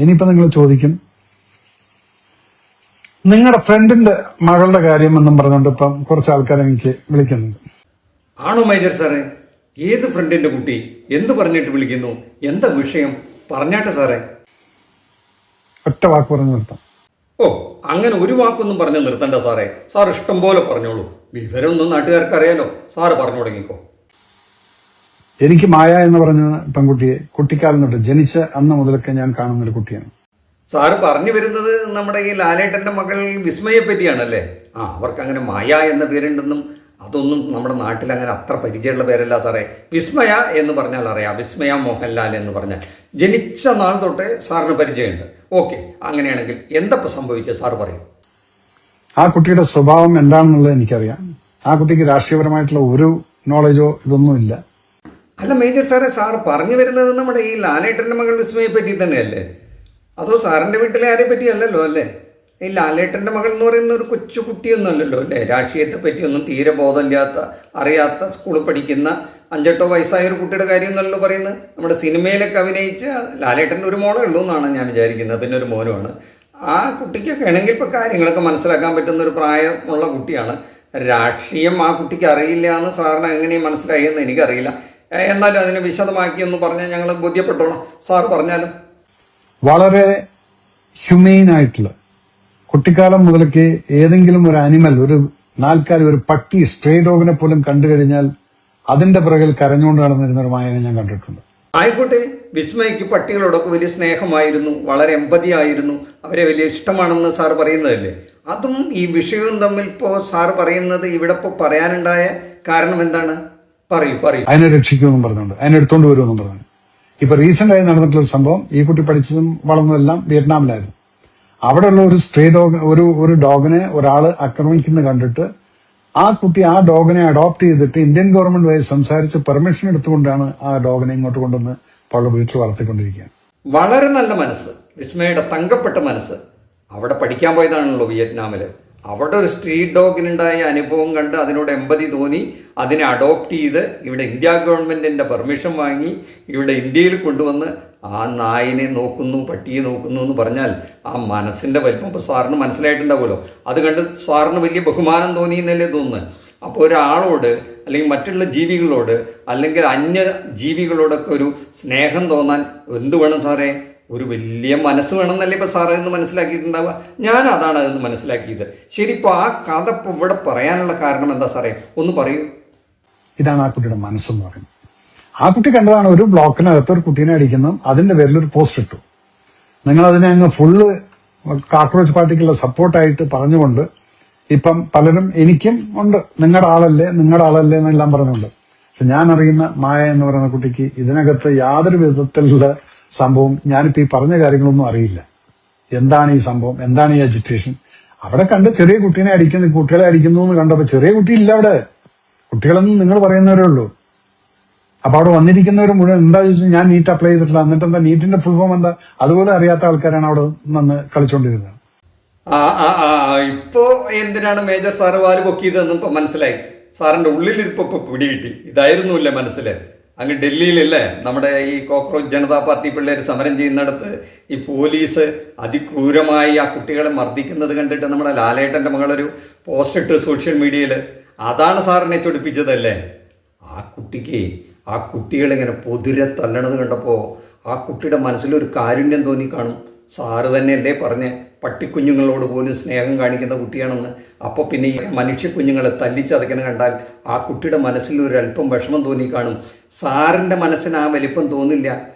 ഇനിയിപ്പോ നിങ്ങൾ ചോദിക്കും, നിങ്ങളുടെ ഫ്രണ്ടിന്റെ മകളുടെ കാര്യം എന്നും പറഞ്ഞുകൊണ്ട് ഇപ്പം കുറച്ച് ആൾക്കാർ എനിക്ക് വിളിക്കുന്നുണ്ട്. ആണോ മേജർ സാറേ? ഏത് ഫ്രണ്ടിന്റെ കുട്ടി? എന്ത് പറഞ്ഞിട്ട് വിളിക്കുന്നു? എന്താ വിഷയം? പറഞ്ഞാട്ടെ സാറേ. ഒറ്റ വാക്ക് പറഞ്ഞു നിർത്താം. ഓ, അങ്ങനെ ഒരു വാക്കൊന്നും പറഞ്ഞു നിർത്തണ്ട സാറേ. സാർ ഇഷ്ടം പോലെ പറഞ്ഞോളൂ. വിവരമൊന്നും നാട്ടുകാർക്ക് അറിയാലോ. സാറ് പറഞ്ഞു തുടങ്ങിക്കോ. എനിക്ക് മായ എന്ന് പറഞ്ഞ പെൺകുട്ടിയെ കുട്ടിക്കാലം തൊട്ട് ജനിച്ച അന്ന് മുതലൊക്കെ ഞാൻ കാണുന്ന ഒരു കുട്ടിയാണ്. സാറ് പറഞ്ഞു വരുന്നത് നമ്മുടെ ഈ ലാലേട്ടന്റെ മകൾ വിസ്മയെ പറ്റിയാണല്ലേ? അവർക്ക് അങ്ങനെ മായ എന്ന പേരുണ്ടെന്നും അതൊന്നും നമ്മുടെ നാട്ടിൽ അങ്ങനെ അത്ര പരിചയമുള്ള പേരല്ല സാറേ. വിസ്മയ എന്ന് പറഞ്ഞാൽ അറിയാം. വിസ്മയ മോഹൻലാൽ എന്ന് പറഞ്ഞാൽ ജനിച്ച നാൾ തൊട്ടേ സാറിന് പരിചയമുണ്ട്. ഓക്കെ, അങ്ങനെയാണെങ്കിൽ എന്തപ്പോൾ സംഭവിച്ചത് സാറ് പറയും. ആ കുട്ടിയുടെ സ്വഭാവം എന്താണെന്നുള്ളത് എനിക്കറിയാം. ആ കുട്ടിക്ക് രാഷ്ട്രീയപരമായിട്ടുള്ള ഒരു നോളജോ ഇതൊന്നും ഇല്ല. അല്ല മേജർ സാറേ, സാറ് പറഞ്ഞു വരുന്നത് നമ്മുടെ ഈ ലാലേട്ടന്റെ മകൾ വിസ്മയെ പറ്റി തന്നെയല്ലേ? അതോ സാറിന്റെ വീട്ടിലെ ആരെ പറ്റിയല്ലല്ലോ അല്ലേ? ഈ ലാലേട്ടന്റെ മകൾ എന്ന് പറയുന്ന ഒരു കൊച്ചു കുട്ടിയൊന്നും അല്ലല്ലോ അല്ലേ? രാഷ്ട്രീയത്തെ പറ്റിയൊന്നും തീരെ ബോധമില്ലാത്ത, അറിയാത്ത, സ്കൂളിൽ പഠിക്കുന്ന 5-8 വയസ്സായ ഒരു കുട്ടിയുടെ കാര്യമൊന്നുമല്ലോ പറയുന്നത്. നമ്മുടെ സിനിമയിലൊക്കെ അഭിനയിച്ച ലാലേട്ടൻ്റെ ഒരു മോളേ ഉള്ളൂ എന്നാണ് ഞാൻ വിചാരിക്കുന്നത്. പിന്നെ ഒരു മോനുമാണ്. ആ കുട്ടിക്കൊക്കെ ആണെങ്കിൽ ഇപ്പോൾ കാര്യങ്ങളൊക്കെ മനസ്സിലാക്കാൻ പറ്റുന്ന ഒരു പ്രായമുള്ള കുട്ടിയാണ്. രാഷ്ട്രീയം ആ കുട്ടിക്ക് അറിയില്ല എന്ന് സാറിന് എങ്ങനെയും മനസ്സിലായെന്ന് എനിക്കറിയില്ല. എന്നാലും അതിനെ വിശദമാക്കി എന്ന് പറഞ്ഞാൽ ഞങ്ങൾ ബോധ്യപ്പെട്ടോളാം. സാർ പറഞ്ഞാലും. വളരെ ഹ്യൂമെയിൻ ആയിട്ടുള്ള, കുട്ടിക്കാലം മുതലൊക്കെ ഏതെങ്കിലും ഒരു അനിമൽ, ഒരു നാൽക്കാലി, ഒരു പട്ടി, സ്ട്രേ ഡോഗിനെ പോലും കണ്ടു കഴിഞ്ഞാൽ അതിന്റെ പിറകിൽ കരഞ്ഞുകൊണ്ട് നടന്നിരുന്ന ഒരു മായനെ ഞാൻ കണ്ടിട്ടുണ്ട്. ആയിക്കോട്ടെ, വിസ്മയ്ക്ക് പട്ടികളോടൊക്കെ വലിയ സ്നേഹമായിരുന്നു, വളരെ എമ്പതി ആയിരുന്നു, അവരെ വലിയ ഇഷ്ടമാണെന്ന് സാർ പറയുന്നതല്ലേ? അതും ഈ വിഷയവും തമ്മിൽ ഇപ്പോൾ സാർ പറയുന്നത് ഇവിടെ ഇപ്പോൾ പറയാനുണ്ടായ കാരണം എന്താണ്? പറയൂ. അതിനെ രക്ഷിക്കുമെന്നും പറഞ്ഞുകൊണ്ട്, അതിനെ എടുത്തോണ്ട് വരുമെന്നും പറഞ്ഞു. ഇപ്പൊ റീസെന്റ് ആയി നടന്നിട്ടുള്ള ഒരു സംഭവം, ഈ കുട്ടി പഠിച്ചതും വളർന്നതെല്ലാം വിയറ്റ്നാമിലായിരുന്നു. അവിടെയുള്ള ഒരു സ്ട്രേ ഡോഗ്, ഒരു ഡോഗിനെ ഒരാൾ ആക്രമിക്കുന്നത് കണ്ടിട്ട് ആ കുട്ടി ആ ഡോഗിനെ അഡോപ്റ്റ് ചെയ്തിട്ട് ഇന്ത്യൻ ഗവൺമെന്റ് വഴി സംസാരിച്ച് പെർമിഷൻ എടുത്തുകൊണ്ടാണ് ആ ഡോഗിനെ ഇങ്ങോട്ട് കൊണ്ടുവന്ന് അവളുടെ വീട്ടിൽ വളർത്തിക്കൊണ്ടിരിക്കുകയാണ്. വളരെ നല്ല മനസ്സ്, വിസ്മയുടെ തങ്കപ്പെട്ട മനസ്സ്. അവിടെ പഠിക്കാൻ പോയതാണല്ലോ വിയറ്റ്നാമില്. അവിടെ ഒരു സ്ട്രീറ്റ് ഡോഗിനുണ്ടായ അനുഭവം കണ്ട് അതിനോട് എമ്പതി തോന്നി, അതിനെ അഡോപ്റ്റ് ചെയ്ത് ഇവിടെ ഇന്ത്യ ഗവൺമെന്റിന്റെ പെർമിഷൻ വാങ്ങി ഇവിടെ ഇന്ത്യയിൽ കൊണ്ടുവന്ന് ആ നായിനെ നോക്കുന്നു, പട്ടിയെ നോക്കുന്നു എന്ന് പറഞ്ഞാൽ ആ മനസ്സിന്റെ വലിപ്പം ഇപ്പോൾ സാറിന് മനസ്സിലായിട്ടുണ്ടാവുമല്ലോ. അത് കണ്ട് സാറിന് വലിയ ബഹുമാനം തോന്നി എന്നല്ലേ തോന്നുന്നത്. അപ്പോൾ ഒരാളോട് അല്ലെങ്കിൽ മറ്റുള്ള ജീവികളോട് അല്ലെങ്കിൽ അന്യ ജീവികളോടൊക്കെ ഒരു സ്നേഹം തോന്നാൻ എന്ത് വേണം സാറേ? ഒരു വലിയ മനസ്സ് വേണമെന്നല്ലേ ഇപ്പോൾ സാറ് എന്ന് മനസ്സിലാക്കിയിട്ടുണ്ടാവുക. ഞാൻ അതാണ് അതെന്ന് മനസ്സിലാക്കിയത്. ശരി, ഇപ്പോൾ ആ കഥ ഇപ്പോൾ ഇവിടെ പറയാനുള്ള കാരണം എന്താ സാറേ? ഒന്ന് പറയൂ. ഇതാണ് ആ കുട്ടിയുടെ മനസ്സെന്ന് പറയുന്നത്. ആ കുട്ടി കണ്ടതാണ് ഒരു ബ്ലോക്കിനകത്ത് ഒരു കുട്ടീനെ അടിക്കുന്നു, അതിന്റെ പേരിൽ ഒരു പോസ്റ്റ് ഇട്ടു. നിങ്ങൾ അതിനെ അങ്ങ് ഫുള്ള് കാക്രോച്ച് പാർട്ടിക്കുള്ള സപ്പോർട്ടായിട്ട് പറഞ്ഞുകൊണ്ട് ഇപ്പം പലരും എനിക്കും ഉണ്ട്, നിങ്ങളുടെ ആളല്ലേ എന്നെല്ലാം പറഞ്ഞുകൊണ്ട്. പക്ഷെ ഞാൻ അറിയുന്ന മായ എന്ന് പറയുന്ന കുട്ടിക്ക് ഇതിനകത്ത് യാതൊരു വിധത്തിലുള്ള സംഭവം, ഞാനിപ്പോ ഈ പറഞ്ഞ കാര്യങ്ങളൊന്നും അറിയില്ല. എന്താണ് ഈ സംഭവം, എന്താണ് ഈ അജിറ്റേഷൻ? അവിടെ കണ്ട് ചെറിയ കുട്ടീനെ അടിക്കുന്നു, കുട്ടികളെ അടിക്കുന്നു എന്ന് കണ്ടപ്പോ ചെറിയ കുട്ടി ഇല്ല അവിടെ. കുട്ടികളെന്നും നിങ്ങൾ പറയുന്നവരേ ഉള്ളൂ. അപ്പൊ അവിടെ വന്നിരിക്കുന്നവർ മുഴുവൻ എന്താ ചോദിച്ചാൽ ഞാൻ നീറ്റ് അപ്ലൈ ചെയ്തിട്ടില്ല, എന്നിട്ട് എന്താ നീറ്റിന്റെ ഫുൾ ഫോം എന്താ, അതുപോലെ അറിയാത്ത ആൾക്കാരാണ് അവിടെ നിന്ന് കളിച്ചോണ്ടിരുന്നത്. ഇപ്പോ എന്തിനാണ് മേജർ സാറ് വാല് പൊക്കിയതെന്ന് ഇപ്പൊ മനസ്സിലായി. സാറിന്റെ ഉള്ളിലിരിപ്പൊ പിടികിട്ടി. ഇതായിരുന്നില്ല മനസ്സില്. അങ്ങ് ഡൽഹിയിലല്ലേ നമ്മുടെ ഈ കോക്രോച്ച് ജനതാ പാർട്ടി പിള്ളേർ സമരം ചെയ്യുന്നിടത്ത് ഈ പോലീസ് അതിക്രൂരമായി ആ കുട്ടികളെ മർദ്ദിക്കുന്നത് കണ്ടിട്ട് നമ്മുടെ ലാലേട്ടന്റെ മകളൊരു പോസ്റ്റ് ഇട്ട് സോഷ്യൽ മീഡിയയിൽ. അതാണ് സാറിനെ ചൊടിപ്പിച്ചതല്ലേ? ആ കുട്ടികളിങ്ങനെ പൊതുരെ തല്ലണത് കണ്ടപ്പോൾ ആ കുട്ടിയുടെ മനസ്സിലൊരു കാരുണ്യം തോന്നി കാണും. സാറ് തന്നെയല്ലേ പറഞ്ഞ് പട്ടിക്കുഞ്ഞുങ്ങളോട് പോലും സ്നേഹം കാണിക്കുന്ന കുട്ടിയാണെന്ന്. അപ്പോൾ പിന്നെ ഈ മനുഷ്യ കുഞ്ഞുങ്ങളെ തല്ലിച്ചതയ്ക്കണം കണ്ടാൽ ആ കുട്ടിയുടെ മനസ്സിൽ ഒരല്പം വിഷമം തോന്നി കാണും. സാറിൻ്റെ മനസ്സിന് ആ വലിപ്പം തോന്നില്ല.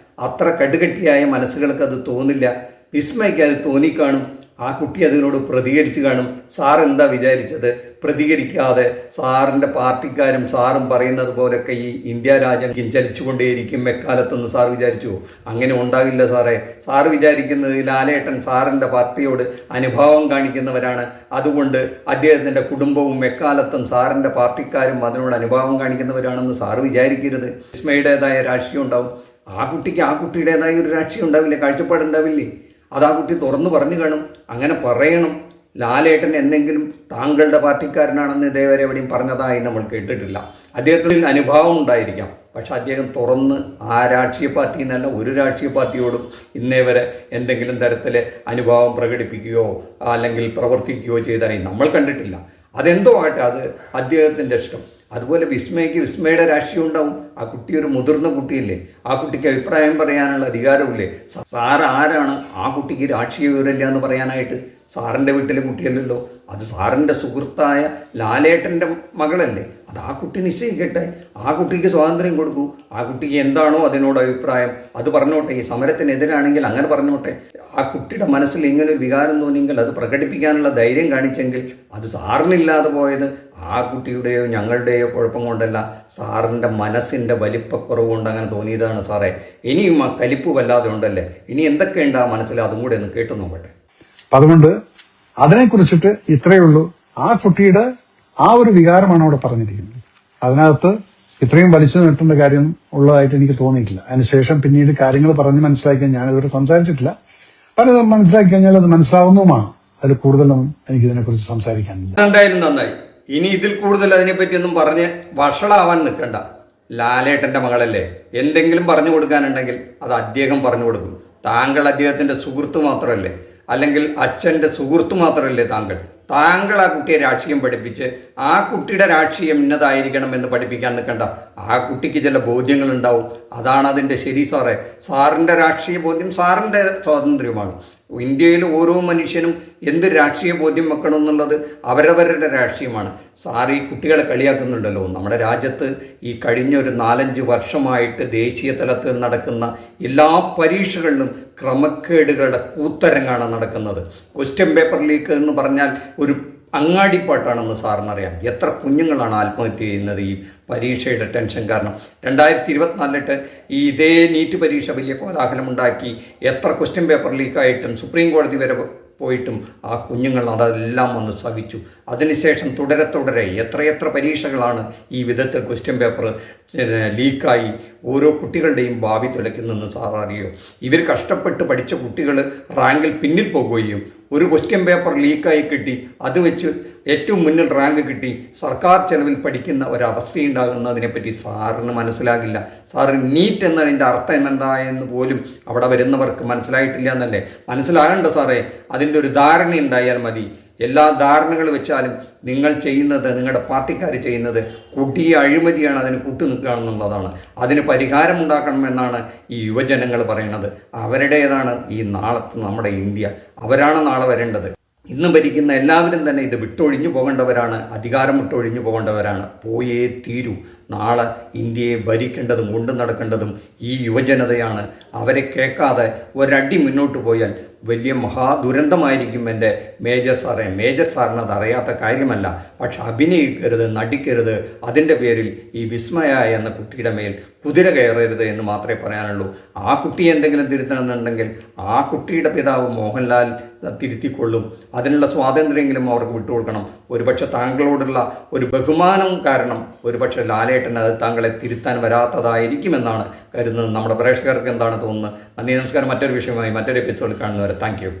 അത്ര കടുകട്ടിയായ മനസ്സുകൾക്ക് അത് തോന്നില്ല. വിസ്മയ്ക്ക് അത് തോന്നിക്കാണും. ആ കുട്ടി അതിനോട് പ്രതികരിച്ചു കാണും. സാർ എന്താ വിചാരിച്ചത്? പ്രതികരിക്കാതെ സാറിൻ്റെ പാർട്ടിക്കാരും സാറും പറയുന്നത് പോലൊക്കെ ഈ ഇന്ത്യ രാജ്യം ചലിച്ചുകൊണ്ടേയിരിക്കും എക്കാലത്തെന്ന് സാർ വിചാരിച്ചു? അങ്ങനെ ഉണ്ടാകില്ല സാറേ. സാറ് വിചാരിക്കുന്നത് ലാലേട്ടൻ സാറിൻ്റെ പാർട്ടിയോട് അനുഭാവം കാണിക്കുന്നവരാണ്, അതുകൊണ്ട് അദ്ദേഹത്തിൻ്റെ കുടുംബവും എക്കാലത്തും സാറിൻ്റെ പാർട്ടിക്കാരും അതിനോട് അനുഭാവം കാണിക്കുന്നവരാണെന്ന് സാറ് വിചാരിക്കരുത്. വിസ്മയുടേതായ രാഷ്ട്രീയം ഉണ്ടാവും. ആ കുട്ടിക്ക് ആ കുട്ടിയുടേതായ ഒരു രാഷ്ട്രീയം ഉണ്ടാവില്ലേ, കാഴ്ചപ്പാടുണ്ടാവില്ലേ? അത് ആ കുട്ടി തുറന്നു പറഞ്ഞു കാണും. അങ്ങനെ പറയണം. ലാലേട്ടൻ എന്തെങ്കിലും താങ്കളുടെ പാർട്ടിക്കാരനാണെന്ന് ഇതേവരെ എവിടെയും പറഞ്ഞതായി നമ്മൾ കേട്ടിട്ടില്ല. അദ്ദേഹത്തിന് അനുഭാവം ഉണ്ടായിരിക്കാം, പക്ഷെ അദ്ദേഹം തുറന്ന് ആ രാഷ്ട്രീയ പാർട്ടി എന്നല്ല ഒരു രാഷ്ട്രീയ പാർട്ടിയോടും ഇന്നേ വരെ എന്തെങ്കിലും തരത്തിൽ അനുഭാവം പ്രകടിപ്പിക്കുകയോ അല്ലെങ്കിൽ പ്രവർത്തിക്കുകയോ ചെയ്തതായി നമ്മൾ കണ്ടിട്ടില്ല. അതെന്തോ ആട്ടെ, അത് അദ്ദേഹത്തിൻ്റെ ഇഷ്ടം. അതുപോലെ വിസ്മയുടെ രാഷ്ട്രീയം ഉണ്ടാവും. ആ കുട്ടി ഒരു മുതിർന്ന കുട്ടിയല്ലേ, ആ കുട്ടിക്ക് അഭിപ്രായം പറയാനുള്ള അധികാരമില്ലേ? സാർ ആരാണ് ആ കുട്ടിക്ക് രാഷ്ട്രീയ വിവരമില്ല എന്ന് പറയാനായിട്ട്? സാറിൻ്റെ വീട്ടിലെ കുട്ടിയല്ലല്ലോ, അത് സാറിൻ്റെ സുഹൃത്തായ ലാലേട്ടൻ്റെ മകളല്ലേ. അത് ആ കുട്ടി നിശ്ചയിക്കട്ടെ, ആ കുട്ടിക്ക് സ്വാതന്ത്ര്യം കൊടുക്കൂ. ആ കുട്ടിക്ക് എന്താണോ അതിനോട് അഭിപ്രായം അത് പറഞ്ഞോട്ടെ. ഈ സമരത്തിനെതിരാണെങ്കിൽ അങ്ങനെ പറഞ്ഞോട്ടെ. ആ കുട്ടിയുടെ മനസ്സിൽ ഇങ്ങനെ ഒരു വികാരം തോന്നിയെങ്കിൽ അത് പ്രകടിപ്പിക്കാനുള്ള ധൈര്യം കാണിച്ചെങ്കിൽ അത് സാറിനില്ലാതെ പോയത് ആ കുട്ടിയുടെയോ ഞങ്ങളുടെയോ കുഴപ്പം കൊണ്ടല്ല, സാറിൻ്റെ മനസ്സിൻ്റെ വലിപ്പക്കുറവ് കൊണ്ട് അങ്ങനെ തോന്നിയതാണ് സാറേ. ഇനിയും ആ കലിപ്പ് വല്ലാതെ ഉണ്ടല്ലേ, ഇനി എന്തൊക്കെയുണ്ട് ആ മനസ്സിൽ, അതും കൂടെ ഒന്ന് കേട്ടു നോക്കട്ടെ. അതുകൊണ്ട് അതിനെക്കുറിച്ചിട്ട് ഇത്രയേ ഉള്ളൂ. ആ കുട്ടിയുടെ ആ ഒരു വികാരമാണ് അവിടെ പറഞ്ഞിരിക്കുന്നത്. അതിനകത്ത് ഇത്രയും വലിച്ചു നീട്ടേണ്ട കാര്യം ഉള്ളതായിട്ട് എനിക്ക് തോന്നിയിട്ടില്ല. അതിനുശേഷം പിന്നീട് കാര്യങ്ങൾ പറഞ്ഞ് മനസ്സിലാക്കിയാൽ ഞാനിതുവരെ സംസാരിച്ചിട്ടില്ല. പലതും മനസ്സിലാക്കി കഴിഞ്ഞാൽ അത് മനസ്സിലാവുന്നതുമാണ്. അതിൽ കൂടുതലൊന്നും എനിക്കിതിനെക്കുറിച്ച് സംസാരിക്കാനില്ല. എന്തായാലും നന്നായി. ഇനി ഇതിൽ കൂടുതൽ അതിനെപ്പറ്റിയൊന്നും പറഞ്ഞ് വഷളാവാൻ നിൽക്കണ്ട. ലാലേട്ടൻ്റെ മകളല്ലേ, എന്തെങ്കിലും പറഞ്ഞു കൊടുക്കാനുണ്ടെങ്കിൽ അത് അദ്ദേഹം പറഞ്ഞു കൊടുക്കും. താങ്കൾ അദ്ദേഹത്തിൻ്റെ സുഹൃത്ത് മാത്രമല്ലേ, അല്ലെങ്കിൽ അച്ഛൻ്റെ സുഹൃത്ത് മാത്രമല്ലേ താങ്കൾ ആ കുട്ടിയെ രാഷ്ട്രീയം പഠിപ്പിച്ച് ആ കുട്ടിയുടെ രാഷ്ട്രീയം ഇന്നതായിരിക്കണം എന്ന് പഠിപ്പിക്കാൻ നിൽക്കണ്ട. ആ കുട്ടിക്ക് ചില ബോധ്യങ്ങളുണ്ടാവും, അതാണ് അതിൻ്റെ ശരി സാറേ. സാറിൻ്റെ രാഷ്ട്രീയ ബോധ്യം സാറിൻ്റെ സ്വാതന്ത്ര്യമാണ്. ഇന്ത്യയിൽ ഓരോ മനുഷ്യനും എന്ത് രാഷ്ട്രീയ ബോധ്യം വെക്കണം എന്നുള്ളത് അവരവരുടെ രാഷ്ട്രീയമാണ്. സാർ ഈ കുട്ടികളെ കളിയാക്കുന്നുണ്ടല്ലോ. നമ്മുടെ രാജ്യത്ത് ഈ കഴിഞ്ഞ ഒരു 4-5 വർഷമായിട്ട് ദേശീയ തലത്തിൽ നടക്കുന്ന എല്ലാ പരീക്ഷകളിലും ക്രമക്കേടുകളുടെ കൂത്തരങ്ങാണ് നടക്കുന്നത്. ക്വസ്റ്റ്യൻ പേപ്പർ ലീക്ക് എന്ന് പറഞ്ഞാൽ ഒരു അങ്ങാടിപ്പാട്ടാണെന്ന് സാറിനറിയാം. എത്ര കുഞ്ഞുങ്ങളാണ് ആത്മഹത്യ ചെയ്യുന്നത് ഈ പരീക്ഷയുടെ ടെൻഷൻ കാരണം. 2024 ഈ ഇതേ നീറ്റ് പരീക്ഷ വലിയ കോലാഹലമുണ്ടാക്കി. എത്ര ക്വസ്റ്റ്യൻ പേപ്പർ ലീക്കായിട്ടും സുപ്രീം കോടതി വരെ പോയിട്ടും ആ കുഞ്ഞുങ്ങൾ അതെല്ലാം വന്ന് സഹിച്ചു. അതിനുശേഷം തുടരെ എത്രയെത്ര പരീക്ഷകളാണ് ഈ വിധത്തിൽ ക്വസ്റ്റ്യൻ പേപ്പർ ലീക്കായി ഓരോ കുട്ടികളുടെയും ഭാവി തുലയ്ക്കുന്നതെന്ന് സാർ അറിയോ? ഇവർ കഷ്ടപ്പെട്ട് പഠിച്ച കുട്ടികൾ റാങ്കിൽ പിന്നിൽ പോകുകയും ഒരു ക്വസ്റ്റ്യൻ പേപ്പർ ലീക്കായി കിട്ടി അത് വെച്ച് ഏറ്റവും മുന്നിൽ റാങ്ക് കിട്ടി സർക്കാർ ചെലവിൽ പഠിക്കുന്ന ഒരവസ്ഥയുണ്ടാകുന്നതിനെപ്പറ്റി സാറിന് മനസ്സിലാകില്ല. സാറിന് നീറ്റ് എന്നതിൻ്റെ അർത്ഥം എന്തായെന്ന് പോലും അവിടെ വരുന്നവർക്ക് മനസ്സിലായിട്ടില്ല എന്നല്ലേ? മനസ്സിലാകണ്ട സാറേ. അതിൻ്റെ ഒരു ധാരണ ഉണ്ടായാൽ മതി. എല്ലാ ധാരണകൾ വെച്ചാലും നിങ്ങൾ ചെയ്യുന്നത്, നിങ്ങളുടെ പാർട്ടിക്കാർ ചെയ്യുന്നത് കൊടിയ അഴിമതിയാണ്. അതിന് കൂട്ടുനിൽക്കുകയാണെന്നുള്ളതാണ്. അതിന് പരിഹാരമുണ്ടാക്കണമെന്നാണ് ഈ യുവജനങ്ങൾ പറയുന്നത്. അവരുടേതാണ് ഈ നാളത്തെ നമ്മുടെ ഇന്ത്യ. അവരാണ് നാളെ വരേണ്ടത്. ഇന്ന് ഭരിക്കുന്ന എല്ലാവരും തന്നെ ഇത് വിട്ടൊഴിഞ്ഞു പോകേണ്ടവരാണ്, അധികാരം വിട്ടൊഴിഞ്ഞു പോകേണ്ടവരാണ്. പോയേ തീരൂ. നാളെ ഇന്ത്യയെ ഭരിക്കേണ്ടതും കൊണ്ടു നടക്കേണ്ടതും ഈ യുവജനതയാണ്. അവരെ കേൾക്കാതെ ഒരടി മുന്നോട്ട് പോയാൽ വലിയ മഹാദുരന്തമായിരിക്കും എൻ്റെ മേജർ സാറേ. മേജർ സാറിന് അത് അറിയാത്ത കാര്യമല്ല. പക്ഷെ അഭിനയിക്കരുത്, നടിക്കരുത്. അതിൻ്റെ പേരിൽ ഈ വിസ്മയ എന്ന കുട്ടിയുടെ മേൽ കുതിര കയറരുത് എന്ന് മാത്രമേ പറയാനുള്ളൂ. ആ കുട്ടിയെ എന്തെങ്കിലും തിരുത്തണമെന്നുണ്ടെങ്കിൽ ആ കുട്ടിയുടെ പിതാവ് മോഹൻലാൽ തിരുത്തിക്കൊള്ളും. അതിനുള്ള സ്വാതന്ത്ര്യമെങ്കിലും അവർക്ക് വിട്ടുകൊടുക്കണം. ഒരുപക്ഷെ താങ്കളോടുള്ള ഒരു ബഹുമാനം കാരണം ഒരുപക്ഷെ ലാലേട്ടൻ അത് താങ്കളെ തിരുത്താൻ വരാത്തതായിരിക്കുമെന്നാണ് കരുതുന്നത്. നമ്മുടെ പ്രേക്ഷകർക്ക് എന്താണ് തോന്നുന്നത്? നന്ദി, നമസ്കാരം. മറ്റൊരു വിഷയമായി മറ്റൊരു എപ്പിസോഡിൽ കാണുന്നവരെ താങ്ക് യു.